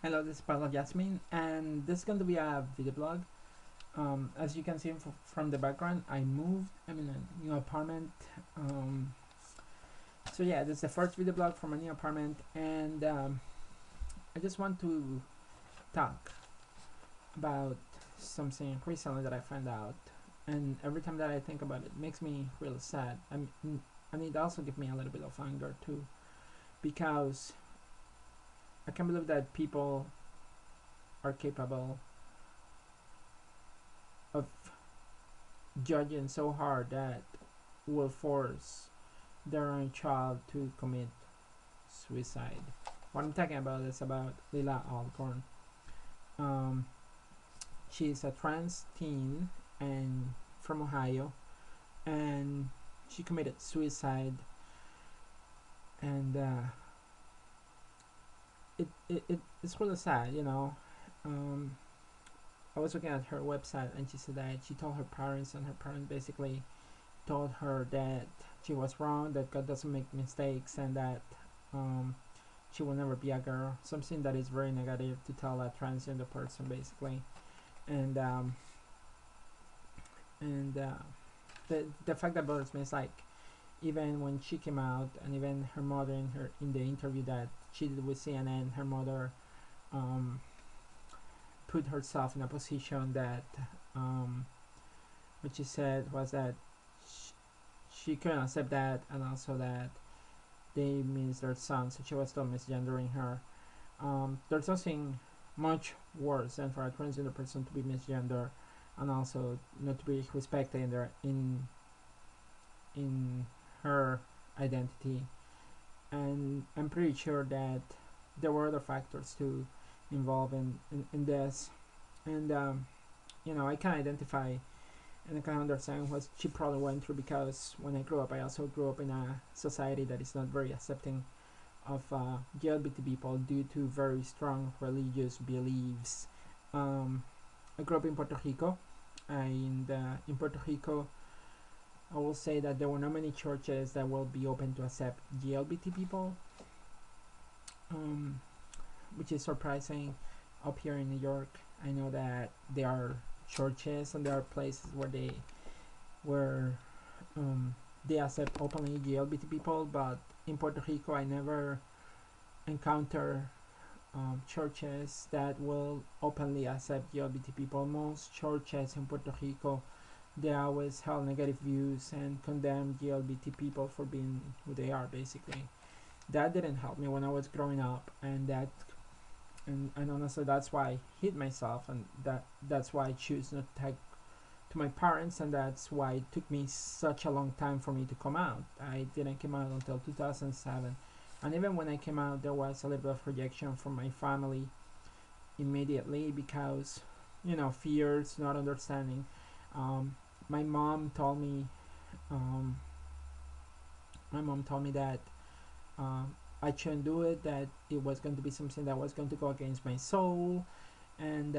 Hello, this is Paula Jasmine, and this is going to be a video blog. As you can see from the background, I moved. I'm in a new apartment. Um, so yeah, this is the first video blog from a new apartment, and I just want to talk about something recently that I found out. And every time that I think about it, it makes me really sad. And it also gives me a little bit of anger too, because I can't believe that people are capable of judging so hard that will force their own child to commit suicide. What I'm talking about is about Leelah Alcorn. Um, she's a trans teen and from Ohio, and she committed suicide. And it's really sad, you know. Um, I was looking at her website, and she said that she told her parents, and her parents basically told her that she was wrong, that God doesn't make mistakes, and that um, she will never be a girl. Something that is very negative to tell a transgender person, basically. And and the fact that bothers me is like, even when she came out, and even her mother in the interview that she did with CNN, her mother um, put herself in a position that what she said was that she couldn't accept that, and also that they miss their son, so she was still misgendering her. There's something much worse than for a transgender person to be misgendered and also not to be respected in her identity. And I'm pretty sure that there were other factors too involved in this. And you know, I can identify and I can understand what she probably went through, because when I grew up, I also grew up in a society that is not very accepting of GLBT people due to very strong religious beliefs. I grew up in Puerto Rico, and in Puerto Rico, I will say that there were not many churches that will be open to accept GLBT people, um, which is surprising. Up here in New York, I know that there are churches and there are places where they accept openly GLBT people, but in Puerto Rico, I never encounter churches that will openly accept GLBT people. Most churches in Puerto Rico, they always held negative views and condemn GLBT people for being who they are, basically. That didn't help me when I was growing up, and honestly, that's why I hit myself, and that's why I choose not to talk to my parents, and that's why it took me such a long time for me to come out. I didn't come out until 2007, and even when I came out, there was a little bit of rejection from my family immediately, because you know, fears, not understanding. Um, my mom told me, um, my mom told me that I shouldn't do it, that it was going to be something that was going to go against my soul, and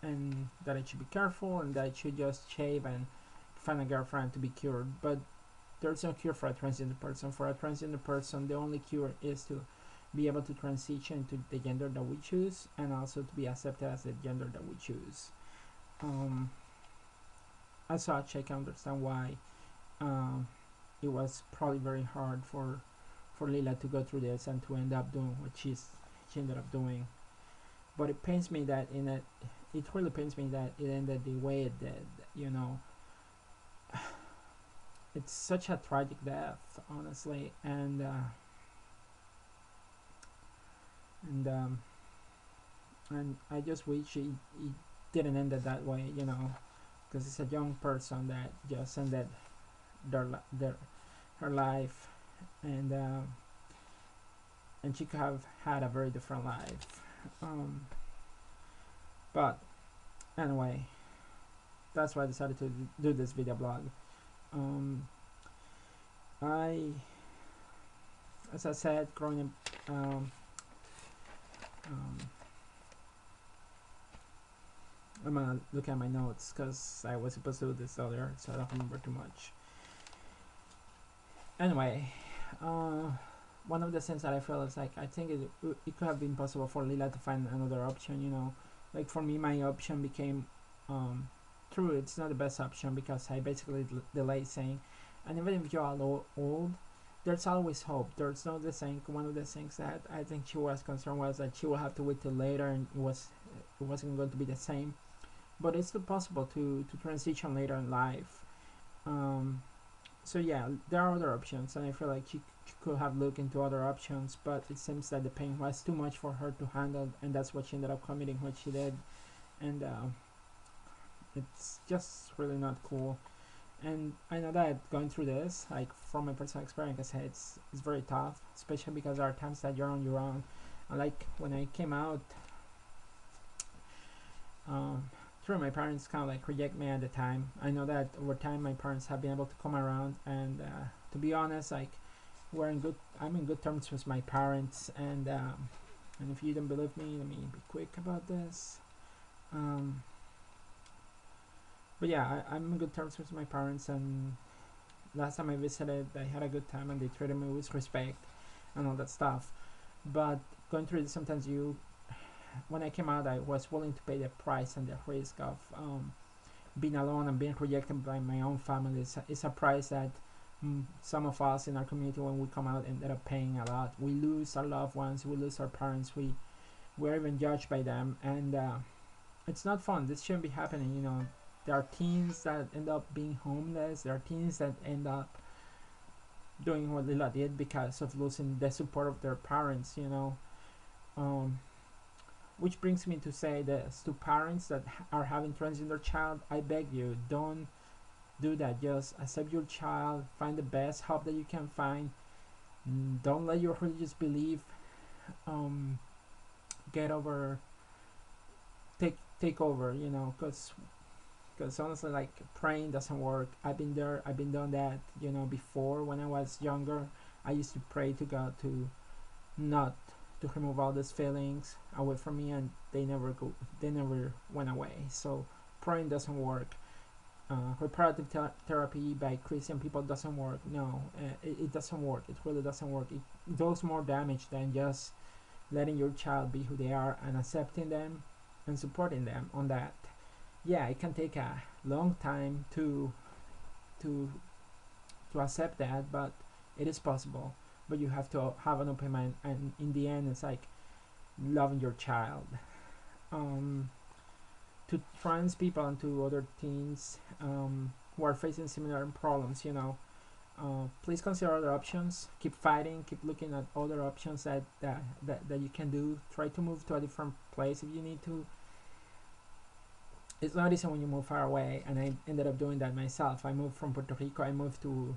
and that I should be careful, and that I should just shave and find a girlfriend to be cured. But there's no cure for a transgender person. For a transgender person, the only cure is to be able to transition to the gender that we choose, and also to be accepted as the gender that we choose. Um, as such, I can understand why it was probably very hard for Leelah to go through this and to end up doing what she ended up doing. But it pains me that it really pains me that it ended the way it did. You know, it's such a tragic death, honestly, and and I just wish it didn't end it that way. You know, because it's a young person that just ended their her life, and and she could have had a very different life. Um, but anyway, that's why I decided to do this video blog. Um, I, as I said, growing up, um, I'm gonna look at my notes because I was supposed to do this earlier, so I don't remember too much. Anyway, one of the things that I feel is like I think it could have been possible for Leelah to find another option. Like for me, my option became true. It's not the best option because I basically delay saying, and even if you are old, there's always hope. There's no the thing. One of the things that I think she was concerned was that she will have to wait till later, and it wasn't going to be the same. But it's still possible to transition later in life. Um, so yeah, there are other options, and I feel like she could have looked into other options, but it seems that the pain was too much for her to handle, and that's what she ended up committing what she did, and it's just really not cool. And I know that going through this, like from my personal experience, I said it's very tough, especially because there are times that you're on your own. And like when I came out, um, true, my parents kind of like reject me at the time. I know that over time my parents have been able to come around, and to be honest, like I'm in good terms with my parents, and if you don't believe me, let me be quick about this. Um, but yeah, I'm in good terms with my parents, and last time I visited, I had a good time, and they treated me with respect and all that stuff. But going through this, sometimes when I came out, I was willing to pay the price and the risk of being alone and being rejected by my own family. It's a price that some of us in our community, when we come out, ended up paying a lot. We lose our loved ones, we lose our parents, we're even judged by them, and it's not fun. This shouldn't be happening. There are teens that end up being homeless. There are teens that end up doing what Leelah did because of losing the support of their parents. Um, which brings me to say this to parents that are having transgender child. I beg you, don't do that. Just accept your child, find the best help that you can find. Don't let your religious belief um, get over take over, because honestly, like, praying doesn't work. I've been there, I've been done that, before. When I was younger, I used to pray to God to not to remove all these feelings away from me, and they never went away. So praying doesn't work. Reparative therapy by Christian people doesn't work. No, it doesn't work. It really doesn't work. It does more damage than just letting your child be who they are and accepting them and supporting them on that. Yeah, it can take a long time to to accept that, but it is possible. But you have to have an open mind, and in the end, it's like loving your child. Um, to trans people and to other teens who are facing similar problems, please consider other options. Keep fighting. Keep looking at other options that you can do. Try to move to a different place if you need to. It's not easy when you move far away, and I ended up doing that myself. I moved from Puerto Rico. I moved to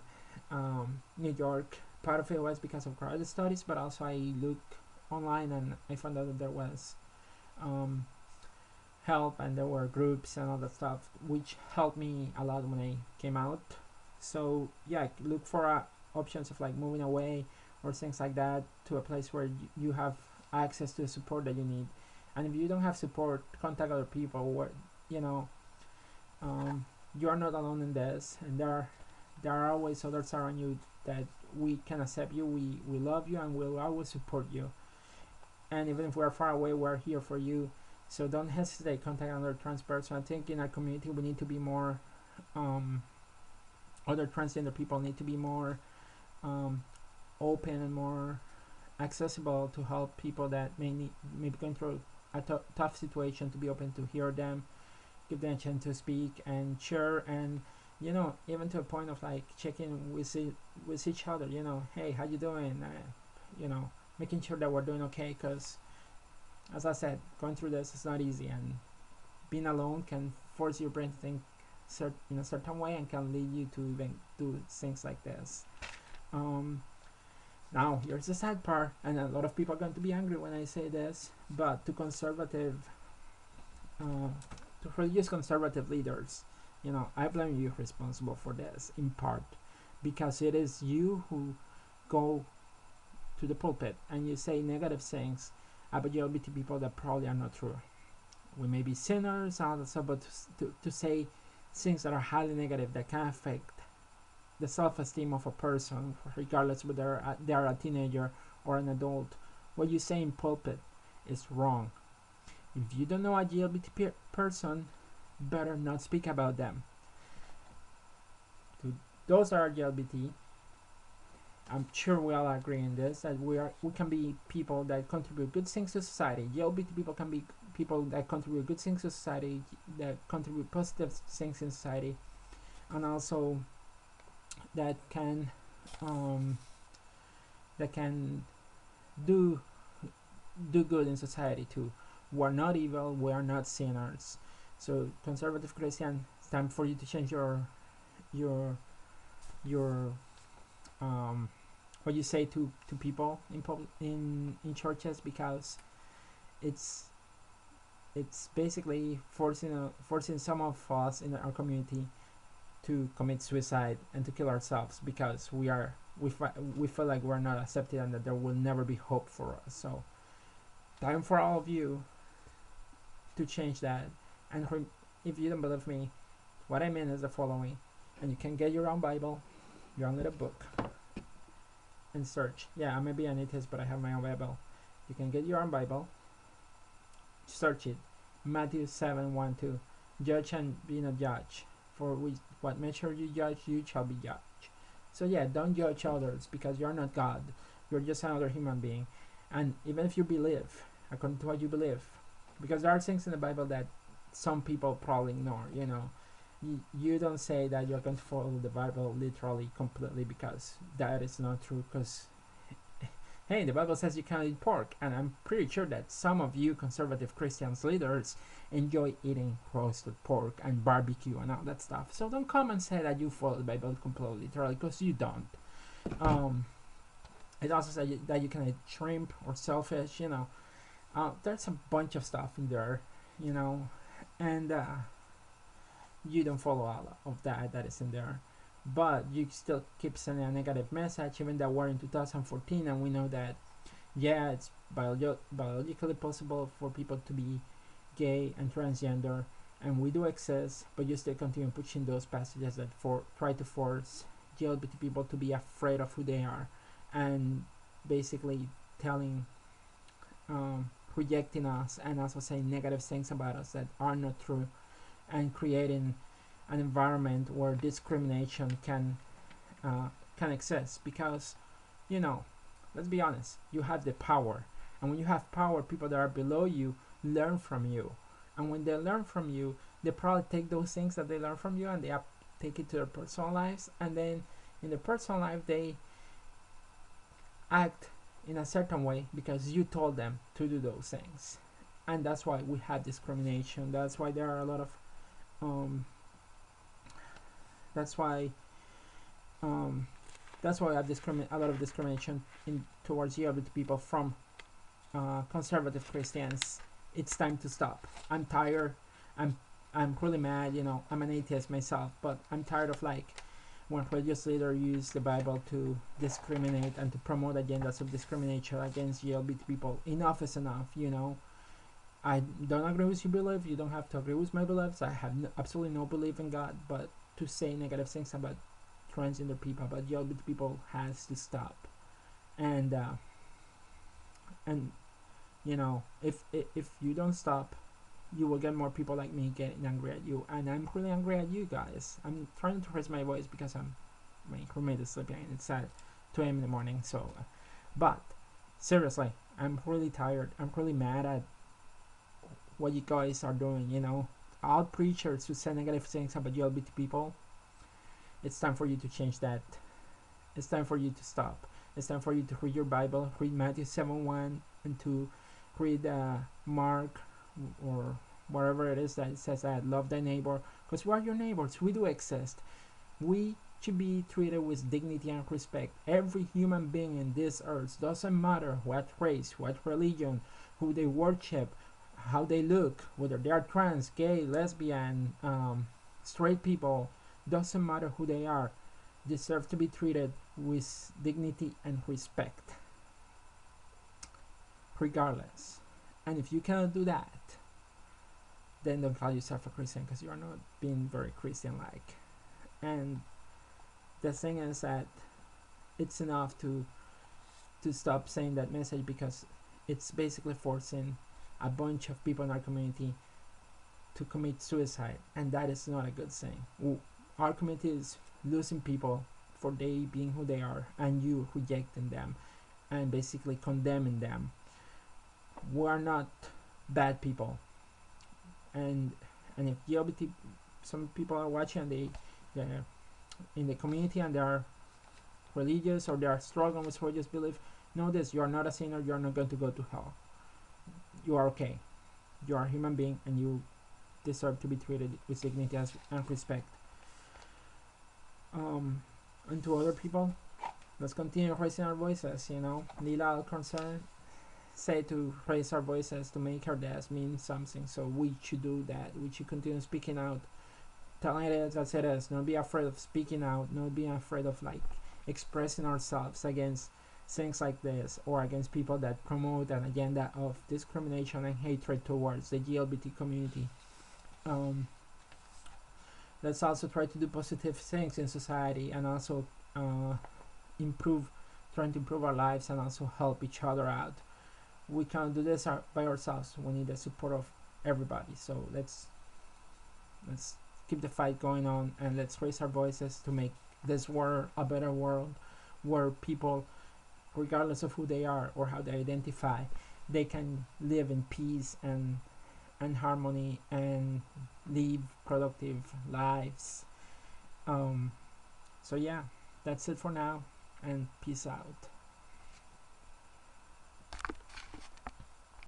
New York. Part of it was because of graduate studies, but also I looked online and I found out that there was help, and there were groups and all that stuff, which helped me a lot when I came out. So yeah, look for options of like moving away or things like that to a place where you have access to the support that you need. And if you don't have support, contact other people. You know, you are not alone in this, and there are always others around you that we can accept you. We love you, and we'll always support you. And even if we're far away, we're here for you. So don't hesitate, contact another trans person. I think in our community we need to be more other transgender people need to be more open and more accessible to help people that may be going through a tough situation, to be open to hear them, give them a chance to speak and share, and even to a point of like checking with each other. Hey, how you doing? Making sure that we're doing okay, because as I said, going through this is not easy, and being alone can force your brain to think in a certain way and can lead you to even do things like this. Now, here's the sad part, and a lot of people are going to be angry when I say this, but to religious conservative leaders, I blame you responsible for this, in part, because it is you who go to the pulpit and you say negative things about GLBT people that probably are not true. We may be sinners and all that stuff, but to say things that are highly negative that can affect the self-esteem of a person, regardless whether they are a teenager or an adult. What you say in pulpit is wrong. If you don't know a GLBT person, better not speak about them. To those that are GLBT, I'm sure we all agree in this, that we can be people that contribute good things to society. GLBT people can be people that contribute good things to society, that contribute positive things in society, and also that can do good in society too. We're not evil, we are not sinners. So conservative Christian, it's time for you to change your what you say to people in churches, because it's basically forcing some of us in our community to commit suicide and to kill ourselves, because we feel like we're not accepted and that there will never be hope for us. So time for all of you to change that. And if you don't believe me, what I mean is the following: and you can get your own Bible, your own little book, and search. Yeah, I may be an atheist, but I have my own Bible. You can get your own Bible, search it. Matthew 7:1-2. Judge and be not judged. For what measure you judge, you shall be judged. So yeah, don't judge others, because you're not God. You're just another human being. And even if you believe according to what you believe, because there are things in the Bible that some people probably ignore, you don't say that you're going to follow the Bible literally completely, because that is not true. Because hey, the Bible says you can't eat pork, and I'm pretty sure that some of you conservative Christians leaders enjoy eating roasted pork and barbecue and all that stuff. So don't come and say that you follow the Bible completely literally, because you don't. It also says that you can eat shrimp or shellfish. There's a bunch of stuff in there, and you don't follow all of that is in there, but you still keep sending a negative message, even though we're in 2014 and we know that it's biologically possible for people to be gay and transgender, and we do exist, but you still continue pushing those passages that try to force GLBT people to be afraid of who they are, and basically rejecting us, and also saying negative things about us that are not true, and creating an environment where discrimination can exist. Because let's be honest, you have the power, and when you have power, people that are below you learn from you, and when they learn from you, they probably take those things that they learn from you and they take it to their personal lives, and then in their personal life they act in a certain way because you told them to do those things. And that's why we have discrimination. That's why there are a lot of that's why we have a lot of discrimination towards LGBT people from conservative Christians. It's time to stop. I'm tired. I'm really mad. I'm an atheist myself, but I'm tired of when religious leaders use the Bible to discriminate and to promote agendas of discrimination against LGBT people. Enough is enough. I don't agree with your belief. You don't have to agree with my beliefs. I have absolutely no belief in God, but to say negative things about transgender people, about LGBT people, has to stop. And if you don't stop, you will get more people like me getting angry at you, and I'm really angry at you guys. I'm trying to raise my voice because my roommate is sleeping and it's at 2 a.m. in the morning. So, but seriously, I'm really tired. I'm really mad at what you guys are doing. All preachers who say negative things about LGBT people. It's time for you to change that. It's time for you to stop. It's time for you to read your Bible, read Matthew 7:1 and 2, read Mark or wherever it is that it says that love thy neighbor, because we are your neighbors. We do exist. We should be treated with dignity and respect. Every human being in this earth, doesn't matter what race, what religion, who they worship, how they look, whether they are trans, gay, lesbian, straight people, doesn't matter who they are, deserve to be treated with dignity and respect, regardless. And if you cannot do that, then don't call yourself a Christian, because you are not being very Christian-like. And the thing is that it's enough to stop saying that message, because it's basically forcing a bunch of people in our community to commit suicide, and that is not a good thing. Our community is losing people for they being who they are, and you rejecting them and basically condemning them. We are not bad people, and if GLBT, some people are watching and they're in the community and they are religious or they are struggling with religious belief, know this: you are not a sinner. You are not going to go to hell. You are okay. You are a human being, and you deserve to be treated with dignity and respect. And to other people, let's continue raising our voices. Leelah Alcorn say to raise our voices to make our deaths mean something. So we should do that. We should continue speaking out, telling it as it is. Not be afraid of speaking out. Not be afraid of expressing ourselves against things like this, or against people that promote an agenda of discrimination and hatred towards the GLBT community. Let's also try to do positive things in society, and also trying to improve our lives, and also help each other out. We can't do this by ourselves. We need the support of everybody. So let's keep the fight going on, and let's raise our voices to make this world a better world, where people, regardless of who they are or how they identify, they can live in peace and harmony and live productive lives. So yeah, that's it for now, and peace out.